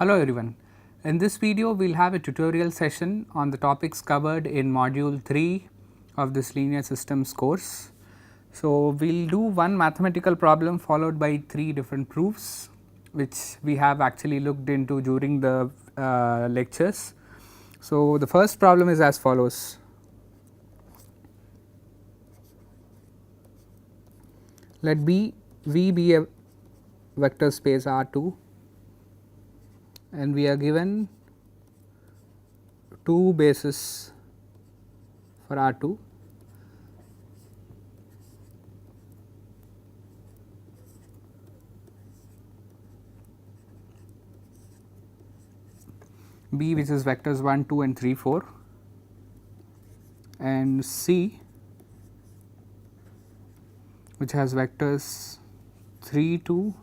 Hello everyone. In this video we will have a tutorial session on the topics covered in module 3 of this linear systems course. So, we will do one mathematical problem followed by 3 different proofs which we have actually looked into during the lectures. So, the first problem is as follows. Let V be a vector space R2 and we are given 2 bases for R2. B which is vectors 1, 2 and 3, 4 and C which has vectors 3, 2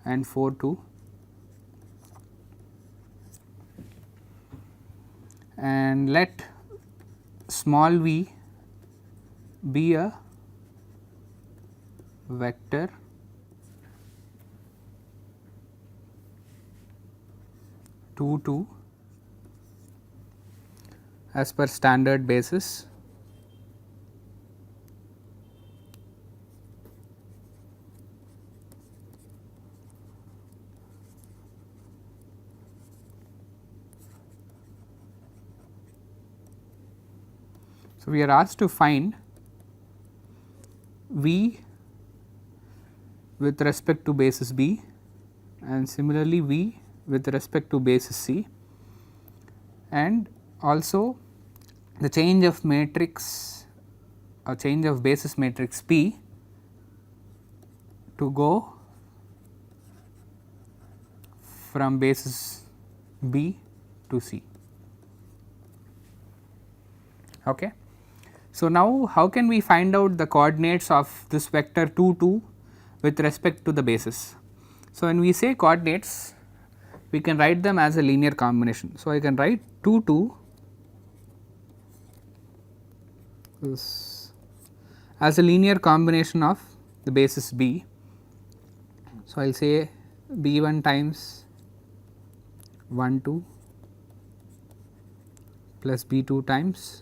and 4, 2 and let small v be a vector two, 2 as per standard basis. So, we are asked to find V with respect to basis B and similarly V with respect to basis C and also the change of matrix or change of basis matrix P to go from basis B to C. Okay. So, now how can we find out the coordinates of this vector 2, 2 with respect to the basis? So, when we say coordinates we can write them as a linear combination. So, I can write 2, 2 as a linear combination of the basis B. So, I will say B 1 times 1 2 plus B 2 times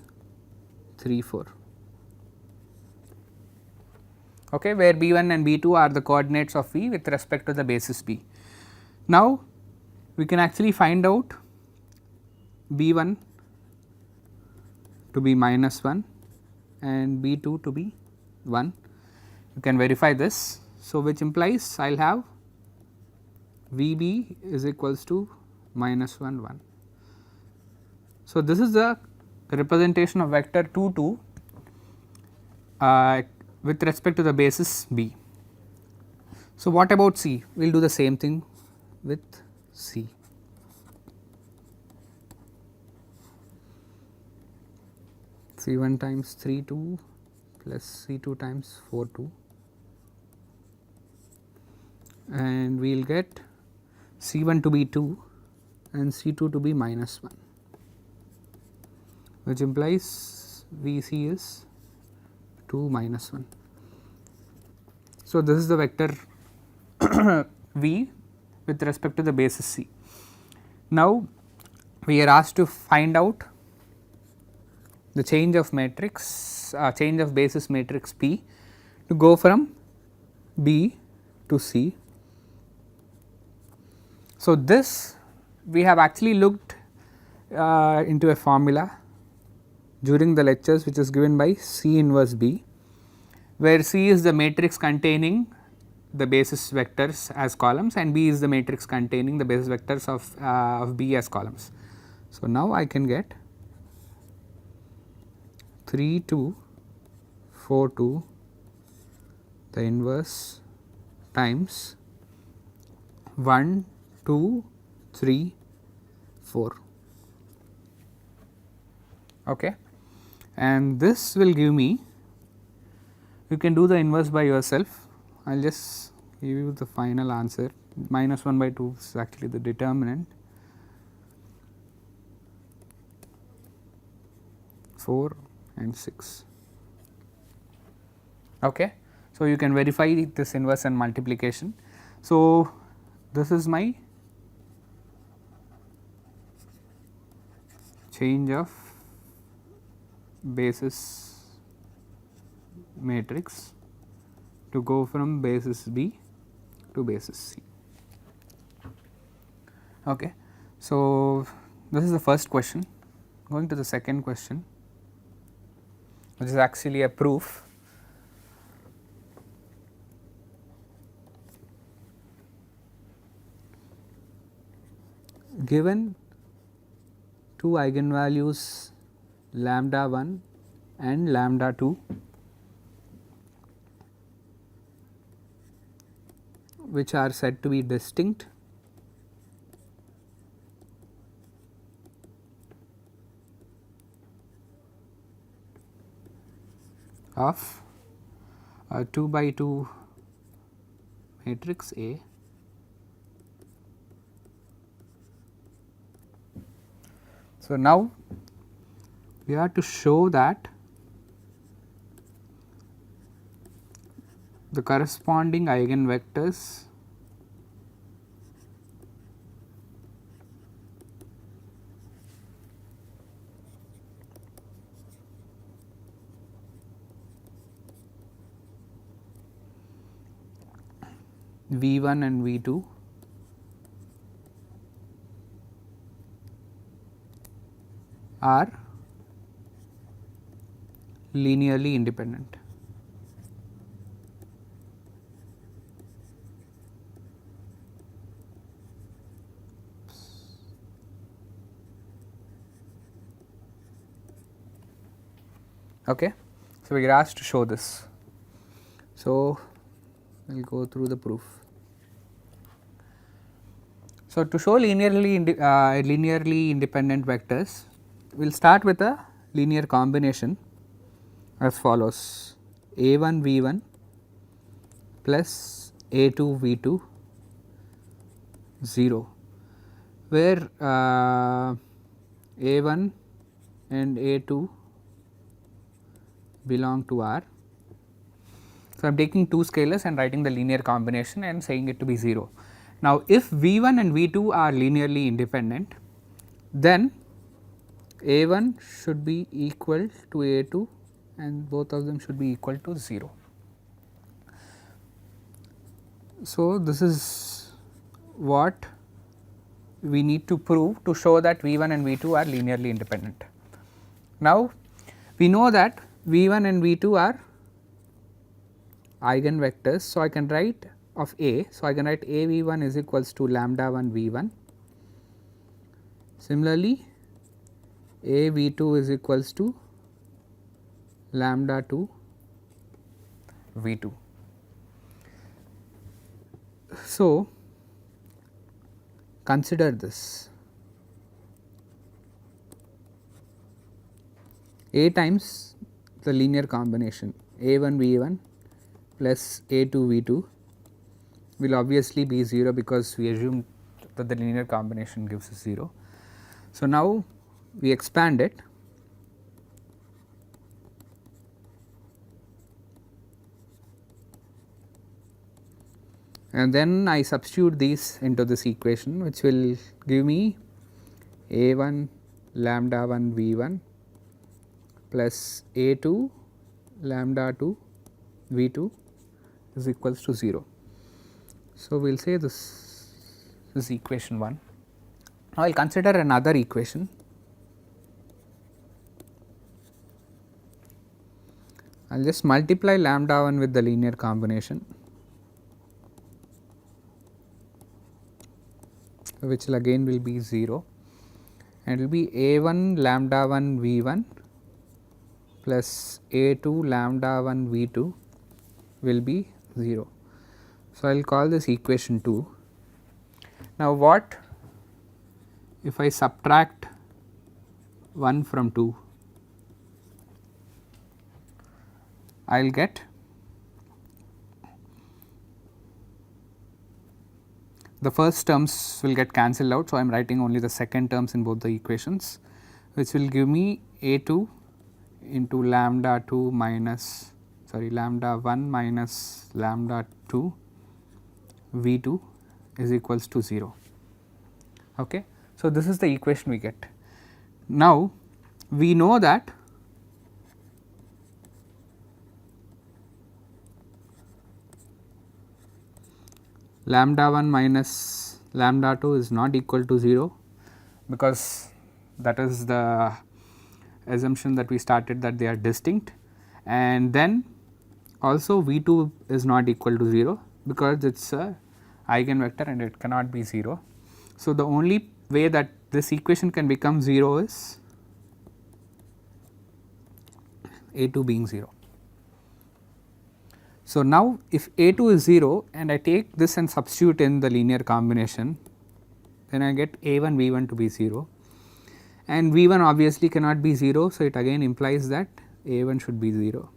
3 4, okay, where B 1 and B 2 are the coordinates of V with respect to the basis B. Now, we can actually find out B 1 to be minus 1 and B 2 to be 1. You can verify this. So, which implies I will have V B is equals to minus 1 1. So, this is the representation of vector 2 2 with respect to the basis B. So, what about C? We will do the same thing with C. C 1 times 3 2 plus C 2 times 4 2 and we will get C 1 to be 2 and C 2 to be minus 1, which implies V C is 2 minus 1. So, this is the vector V with respect to the basis C. Now, we are asked to find out the change of matrix change of basis matrix P to go from B to C. So, this we have actually looked into a formula during the lectures which is given by C inverse B, where C is the matrix containing the basis vectors as columns and B is the matrix containing the basis vectors of B as columns. So, now I can get 3 2 4 2 the inverse times 1 2 3 4, okay, and this will give me, you can do the inverse by yourself. I will just give you the final answer. Minus 1 by 2 is actually the determinant, 4 and 6. Okay. So, you can verify this inverse and multiplication. So, this is my change of basis matrix to go from basis B to basis C. Okay. So, this is the first question. Going to the second question, which is actually a proof. Given two eigenvalues lambda 1 and lambda 2, which are said to be distinct of a 2 by 2 matrix A. So, now we have to show that the corresponding eigenvectors V1 and V2 are linearly independent. Okay. So, we are asked to show this. So, we will go through the proof. So, to show linearly independent vectors, we will start with a linear combination as follows: A1 V1 plus A2 V2 0, where A1 and A2 belong to R. So, I am taking two scalars and writing the linear combination and saying it to be 0. Now, if V1 and V2 are linearly independent, then A1 should be equal to A2 and both of them should be equal to 0. So, this is what we need to prove to show that V1 and V2 are linearly independent. Now, we know that V1 and V2 are eigenvectors. So, I can write of A. So, I can write A V1 is equals to lambda 1 V1. Similarly, A V2 is equals to lambda 2 V2. So, consider this: A times the linear combination A1 V1 plus A2 V2 will obviously be 0 because we assume that the linear combination gives us 0. So, now we expand it and then I substitute these into this equation, which will give me A1 lambda 1 V1 plus A2 lambda 2 V2 is equals to 0. So, we will say this is equation 1. Now, I will consider another equation. I will just multiply lambda 1 with the linear combination, which will again will be 0, and it will be A1 lambda 1 V1 plus A2 lambda 1 V2 will be 0. So, I will call this equation 2. Now, what if I subtract 1 from 2? I will get the first terms will get cancelled out. So, I am writing only the second terms in both the equations, which will give me A2 into lambda 2 minus lambda 1 minus lambda 2 V2 is equals to 0. Okay. So, this is the equation we get. Now, we know that lambda 1 minus lambda 2 is not equal to 0, because that is the assumption that we started, that they are distinct, and then also V 2 is not equal to 0, because it is a eigenvector and it cannot be 0. So, the only way that this equation can become 0 is A 2 being 0. So, now if A 2 is 0 and I take this and substitute in the linear combination, then I get A 1 V 1 to be 0, and V 1 obviously cannot be 0. So, it again implies that A 1 should be 0.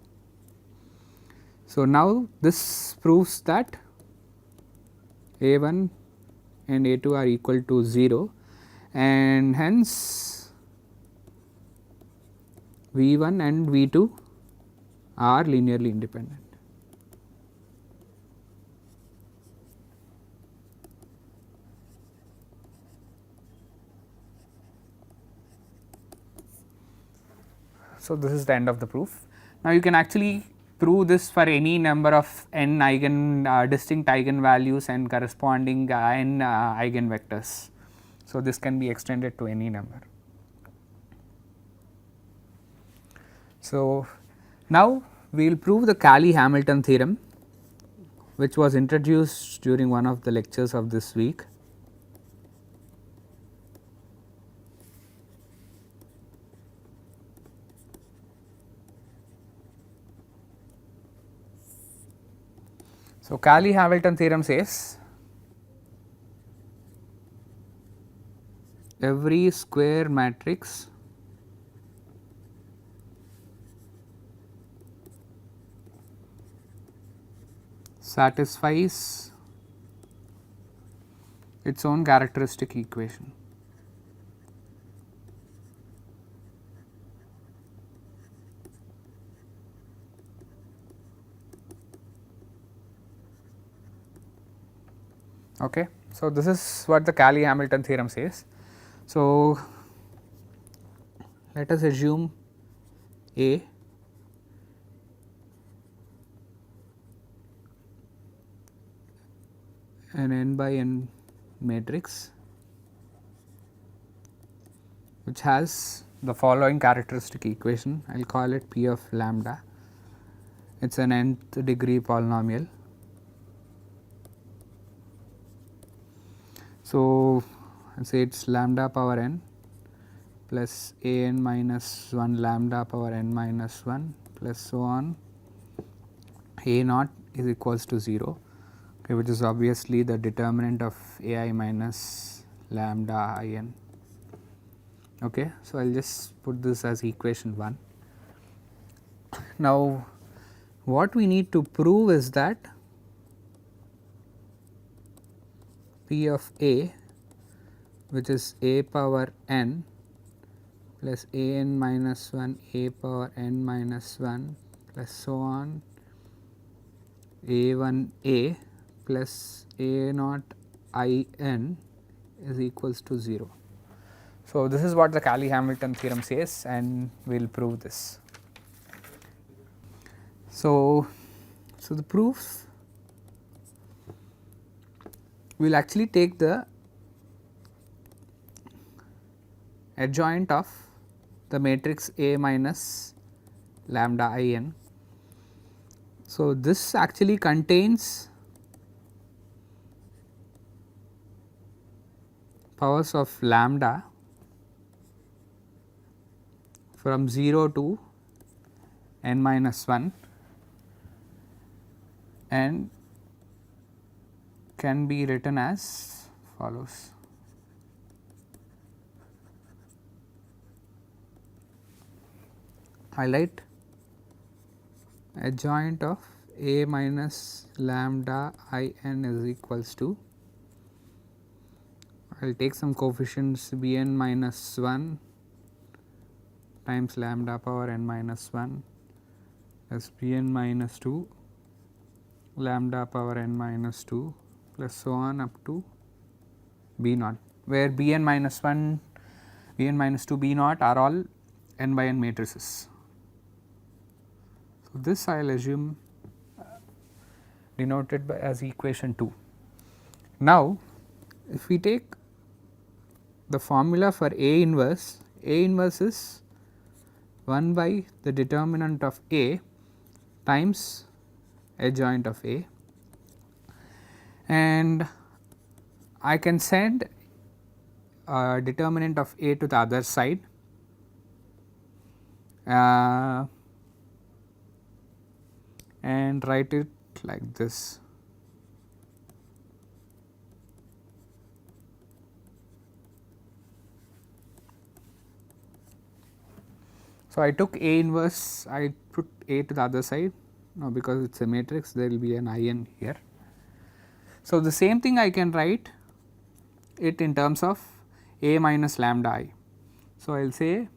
So, now this proves that A 1 and A 2 are equal to 0, and hence V 1 and V 2 are linearly independent. So, this is the end of the proof. Now, you can actually prove this for any number of n distinct eigenvalues and corresponding n eigenvectors. So, this can be extended to any number. So, now we will prove the Cayley-Hamilton theorem, which was introduced during one of the lectures of this week. So, Cayley-Hamilton theorem says every square matrix satisfies its own characteristic equation. Okay. So, this is what the Cayley-Hamilton theorem says. So, let us assume A an n by n matrix which has the following characteristic equation. I will call it P of lambda. It is an nth degree polynomial. So, say it is lambda power n plus a n minus 1 lambda power n minus 1 plus so on, a naught is equals to 0, okay, which is obviously the determinant of a I minus lambda I n. Okay. So, I will just put this as equation 1. Now, what we need to prove is that P of A, which is a power n plus a n minus 1 a power n minus 1 plus so on a 1 a plus a naught I n is equals to 0. So, this is what the Cayley-Hamilton theorem says, and we will prove this. So, the proofs, we will actually take the adjoint of the matrix A minus lambda I n. So, this actually contains powers of lambda from 0 to n minus 1 and can be written as follows. Highlight adjoint of a minus lambda I n is equals to, I will take some coefficients b n minus 1 times lambda power n minus 1 plus b n minus 2 lambda power n minus 2 plus so on up to b naught, where b n minus 1 B n minus 2 B naught are all n by n matrices. So, this I will assume denoted by as equation 2. Now, if we take the formula for A inverse is 1 by the determinant of A times adjoint of A, and I can send determinant of A to the other side, and write it like this. So, I took A inverse, I put A to the other side. Now, because it is a matrix, there will be an in here. So, the same thing I can write it in terms of A minus lambda I. So, I will say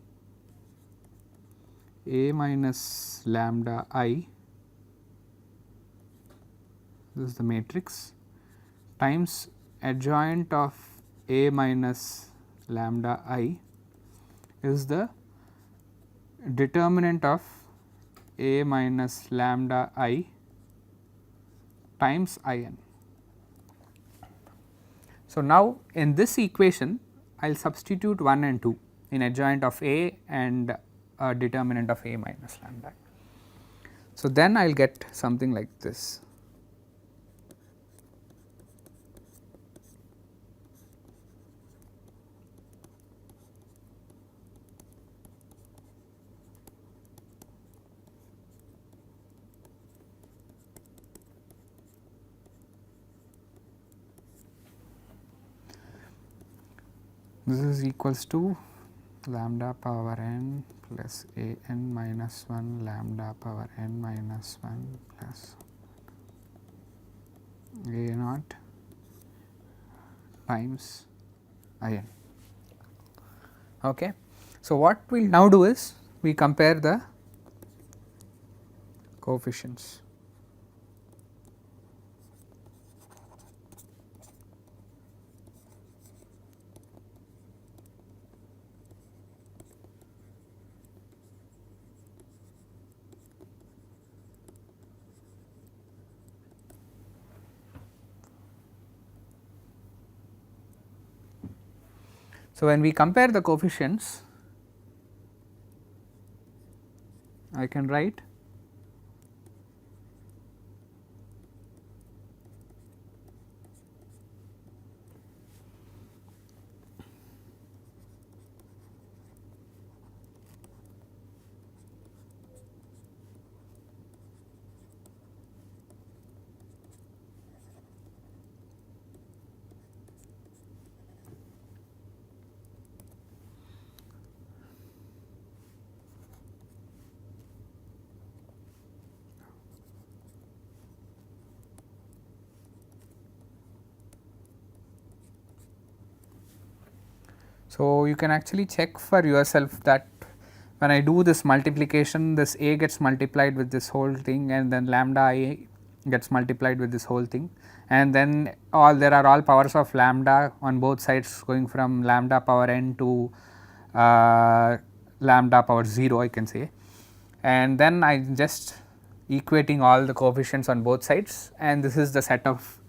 A minus lambda I, this is the matrix, times adjoint of A minus lambda I is the determinant of A minus lambda I times in. So, now in this equation I will substitute 1 and 2 in adjoint of A and determinant of A minus lambda. So, then I will get something like this. This is equals to lambda power n plus a n minus 1 lambda power n minus 1 plus a naught times in. Okay. So, what we will now do is we compare the coefficients. So, when we compare the coefficients, I can write so, you can actually check for yourself that when I do this multiplication, this A gets multiplied with this whole thing, and then lambda I gets multiplied with this whole thing, and then there are all powers of lambda on both sides going from lambda power n to lambda power 0, I can say, and then I just equating all the coefficients on both sides, and this is the set of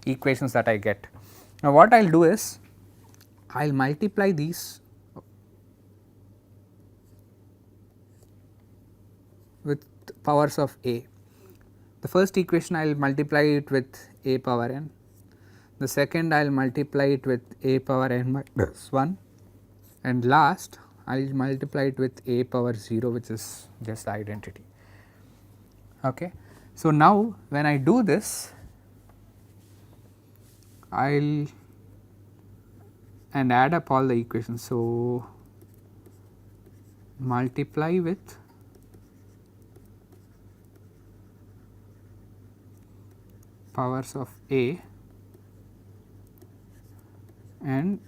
equations that I get. Now, what I will do is I will multiply these with powers of A. The first equation I will multiply it with A power n, the second I will multiply it with A power n minus 1, and last I will multiply it with A power 0, which is just the identity. Okay. So, now when I do this, I will and add up all the equations. So, multiply with powers of A and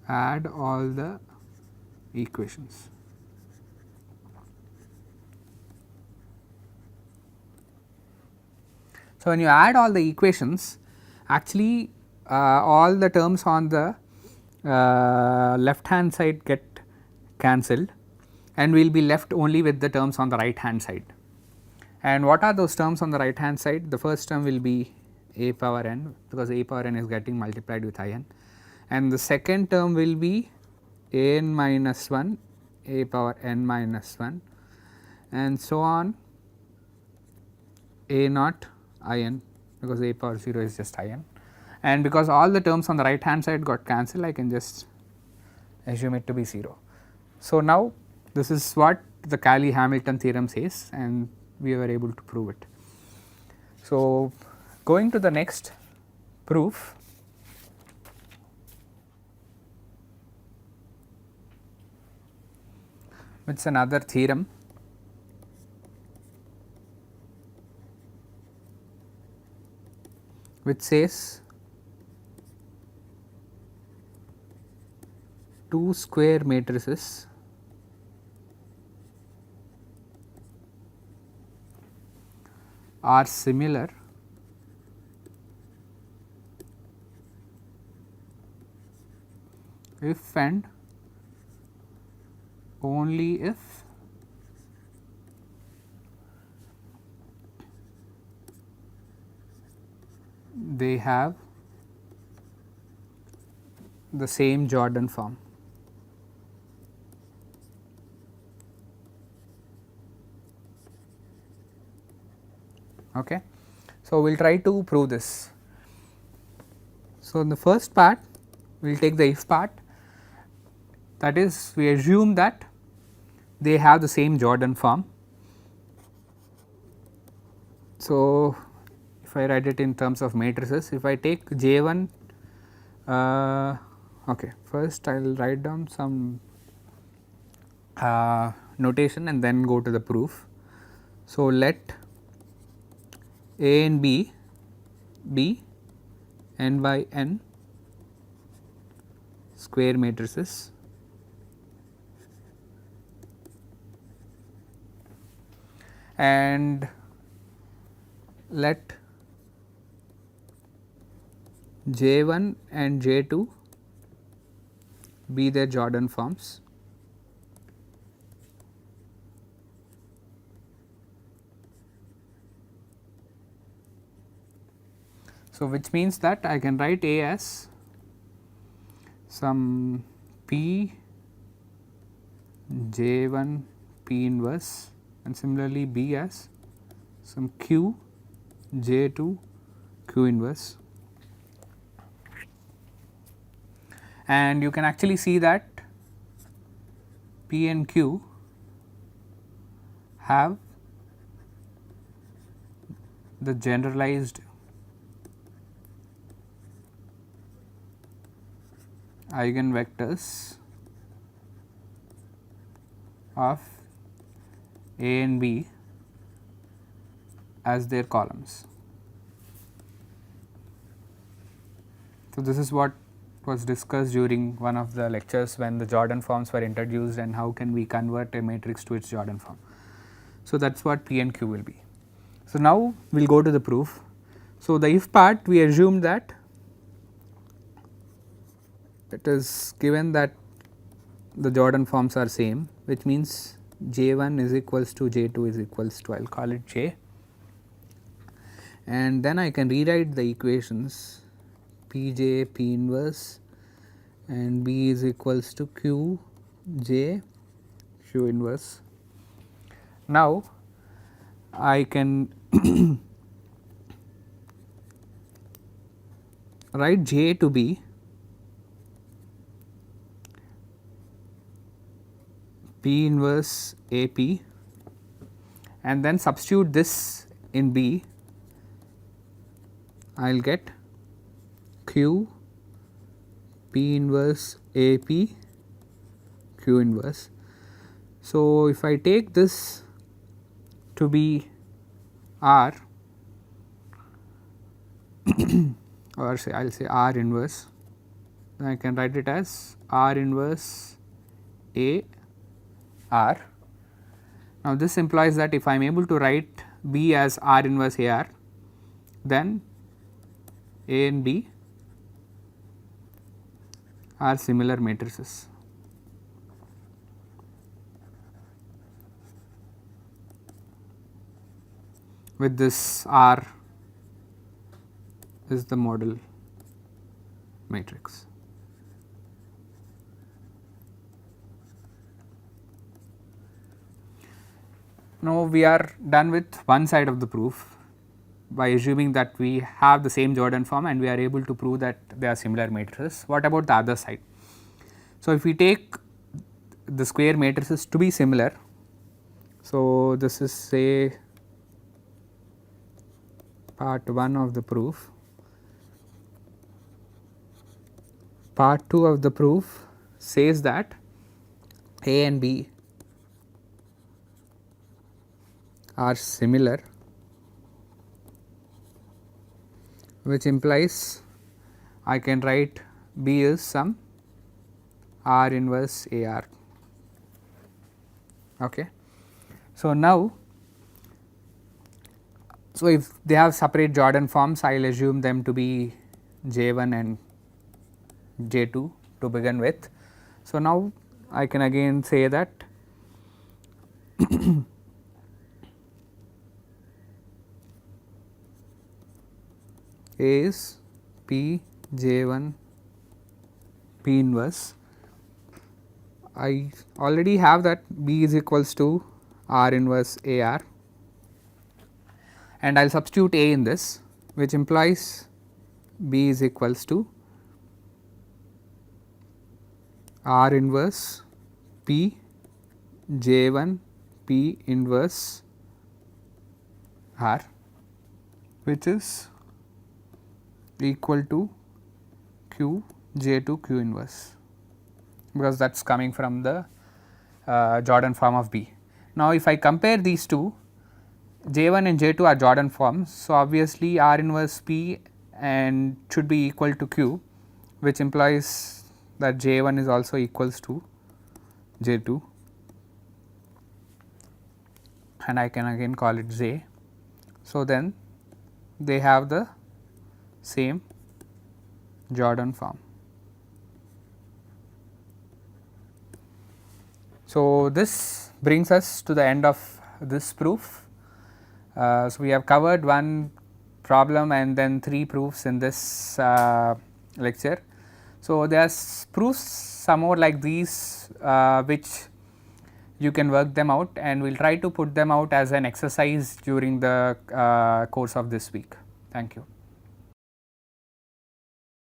add all the equations. So, when you add all the equations, actually all the terms on the left hand side get cancelled, and we will be left only with the terms on the right hand side. And what are those terms on the right hand side? The first term will be a power n, because a power n is getting multiplied with I n, and the second term will be a n minus 1, a power n minus 1, and so on a naught I n, because a power 0 is just I n, and because all the terms on the right hand side got cancelled, I can just assume it to be 0. So, now this is what the Cayley-Hamilton theorem says, and we were able to prove it. So, going to the next proof, which is another theorem which says two square matrices are similar if and only if they have the same Jordan form. Okay. So, we will try to prove this. So, in the first part we will take the if part, that is, we assume that they have the same Jordan form. So, if I write it in terms of matrices, if I take J1, okay, first I will write down some notation and then go to the proof. So, let A and B be n by n square matrices and let J1 and J2 be their Jordan forms. So, which means that I can write A as some P J1 P inverse, and similarly B as some Q J2 Q inverse. And you can actually see that P and Q have the generalized eigenvectors of A and B as their columns. So, this is what was discussed during one of the lectures when the Jordan forms were introduced and how can we convert a matrix to its Jordan form. So, that is what P and Q will be. So, now we will go to the proof. So, the if part we assumed that it is given that the Jordan forms are same, which means J1 is equals to J2 is equals to, I will call it J, and then I can rewrite the equations Pj P inverse and B is equals to Q J Q inverse. Now, I can write J to be P inverse A P and then substitute this in B, I will get Q P inverse A P Q inverse. So, if I take this to be R or say I will say R inverse, then I can write it as R inverse A R. Now, this implies that if I am able to write B as R inverse A R, then A and B are similar matrices. With this R is the model matrix. Now we are done with one side of the proof by assuming that we have the same Jordan form and we are able to prove that they are similar matrices. What about the other side? So if we take the square matrices to be similar, so this is say part 1 of the proof. Part 2 of the proof says that A and B are similar, which implies I can write B is some R inverse AR. Okay. So now, so if they have separate Jordan forms, I will assume them to be J1 and J2 to begin with. So now I can again say that A is P J1 P inverse. I already have that B is equals to R inverse AR, and I will substitute A in this, which implies B is equals to R inverse P J1 P inverse R, which is equal to Q J2 Q inverse, because that is coming from the Jordan form of B. Now if I compare these two, J1 and J2 are Jordan forms, so obviously R inverse P and should be equal to Q, which implies that J1 is also equals to J2, and I can again call it J. So then they have the same Jordan form. So this brings us to the end of this proof. So we have covered one problem and then 3 proofs in this lecture. So there are proofs some more like these which you can work them out, and we will try to put them out as an exercise during the course of this week. Thank you.